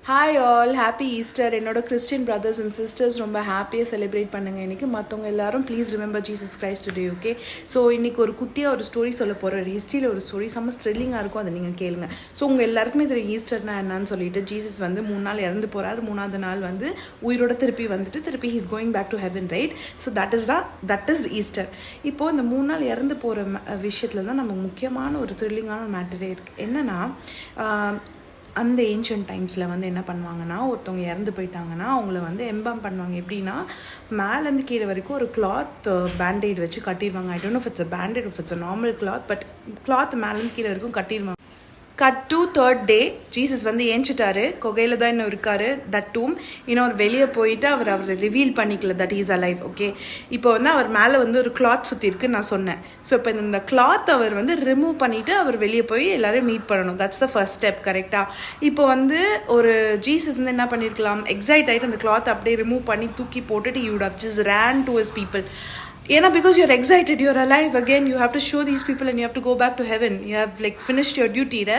Hi all, happy Easter. என்னோட Christian brothers and sisters ரொம்ப ஹாப்பியாக செலிப்ரேட் பண்ணுங்கள் இன்றைக்கி. மற்றவங்க எல்லாரும் please remember Jesus Christ today. Okay, so இன்றைக்கி ஒரு குட்டியாக ஒரு ஸ்டோரி சொல்ல போகிறேன். ஒரு ஹிஸ்ட்ரியில் ஒரு ஸ்டோரி செம்ம த்ரில்லிங்காக இருக்கும், அதை நீங்கள் கேளுங்க. ஸோ உங்கள் எல்லாருக்குமே தெரியும் ஈஸ்டர்னா என்னன்னு சொல்லிட்டு. ஜீசஸ் வந்து 3 நாள் இறந்து போகிறார். 3ஆவது நாள் வந்து உயிரோட திருப்பி he's going back to heaven, right? So that is Easter. இப்போது இந்த 3 நாள் இறந்து போகிற விஷயத்தில் தான் நமக்கு முக்கியமான ஒரு த்ரில்லிங்கான மேட்டரே இருக்குது. என்னென்னா, அந்த ஏன்ஷியன்ட் டைம்ஸில் வந்து என்ன பண்ணுவாங்கன்னா, ஒருத்தவங்க இறந்து போயிட்டாங்கன்னா அவங்கள வந்து எம்பாம் பண்ணுவாங்க. எப்படின்னா, மேலேருந்து கீழே வரைக்கும் ஒரு கிளாத் பேண்டேட் வச்சு கட்டிடுவாங்க. I don't know if it's a பேண்டேட், if it's a normal cloth, but cloth மேலேருந்து கீழே வரைக்கும் கட்டிடுவாங்க. Cut to 3rd day Jesus வந்து ஏஞ்சிட்டாரு. கொகையில் தான் இன்னும் இருக்கார். தட் டூம் இன்னும் அவர் வெளியே போயிட்டு அவர் ரிவீல் பண்ணிக்கல தட் இஸ் அலைவ். ஓகே, இப்போ வந்து அவர் மேலே வந்து ஒரு கிளாத் சுற்றி இருக்குன்னு நான் சொன்னேன். ஸோ இப்போ இந்த கிளாத் அவர் வந்து ரிமூவ் பண்ணிவிட்டு அவர் வெளியே போய் எல்லாரையும் மீட் பண்ணணும். தட்ஸ் த ஃபர்ஸ்ட் ஸ்டெப், கரெக்டாக? இப்போ வந்து ஒரு ஜீசஸ் வந்து என்ன பண்ணியிருக்கலாம், எக்ஸைட் ஆகிட்டு அந்த கிளாத் அப்படியே ரிமூவ் பண்ணி தூக்கி போட்டுட்டு you would have just ran to his people. ஏன்னா, because you're excited, you're alive again, you have to show these people and you have to go back to heaven. You have like finished your டியூட்டியில்.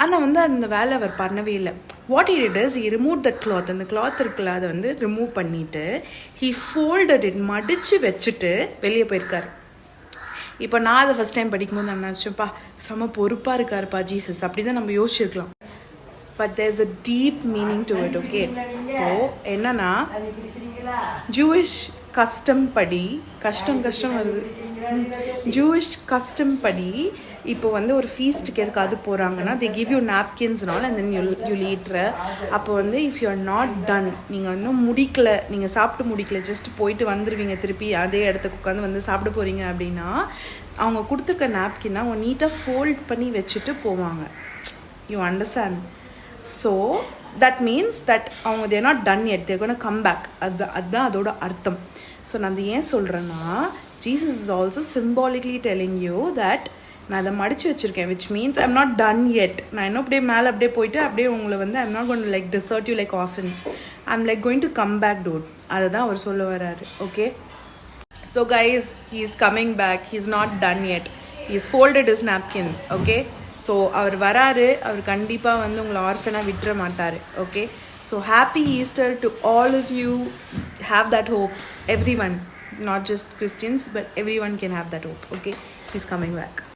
ஆனால் வந்து அந்த வேலை அவர் பண்ணவே இல்லை. What he did is, he remove that cloth. அந்த cloth இருக்குல்ல, அதை வந்து ரிமூவ் பண்ணிவிட்டு ஹி ஃபோல்டட் இட், மடித்து வச்சுட்டு வெளியே போயிருக்காரு. இப்போ நான் அதை ஃபஸ்ட் டைம் படிக்கும்போது நான் நினச்சேன்ப்பா, செம பொறுப்பாக இருக்காருப்பா ஜீசஸ், அப்படி தான் நம்ம யோசிச்சிருக்கலாம். But there is a deep meaning to it. Okay, so என்னன்னா, ஜூயிஷ் கஸ்டம் படி கஷ்டம் வருது. ஜூயிஷ் கஸ்டம் படி இப்போ வந்து ஒரு ஃபீஸ்ட்டுக்கு எதுக்காவது போகிறாங்கன்னா, தே கிவ் யூ நாப்கின்ஸ்னால அண்ட் தென் யூ லீட்ரு. அப்போ வந்து if you are not done, நீங்கள் இன்னும் முடிக்கல, நீங்கள் சாப்பிட்டு முடிக்கல, ஜஸ்ட் போயிட்டு வந்துடுவீங்க, திருப்பி அதே இடத்துக்கு உட்காந்து வந்து சாப்பிட போகிறீங்க அப்படின்னா, அவங்க கொடுத்துருக்க நாப்கின்னா அவங்க நீட்டாக ஃபோல்ட் பண்ணி வச்சுட்டு போவாங்க. You understand? So that means that அவங்க they're not done yet, they're gonna come back. அதுதான் அதோட அர்த்தம். ஸோ நான் அது ஏன் சொல்கிறேன்னா, Jesus is also symbolically telling you that நான் அதை மடித்து வச்சுருக்கேன், which means I'm not done yet. நான் இன்னும் அப்படியே மேலே அப்படியே போயிட்டு அப்படியே உங்களை வந்து I'm not going to like desert you like orphans. I'm like going to come back dude. அதை தான் அவர் சொல்ல வர்றாரு. Okay, so guys, he is coming back. He is not done yet. He is folded is napkin. Okay, so அவர் வராரு. அவர் கண்டிப்பாக வந்து உங்களை ஆர்ஃபனாக விட்டுற மாட்டார். Okay, so happy Easter to all of you. Have that hope. Everyone, not just Christians, but everyone can have that hope. Okay, he's coming back.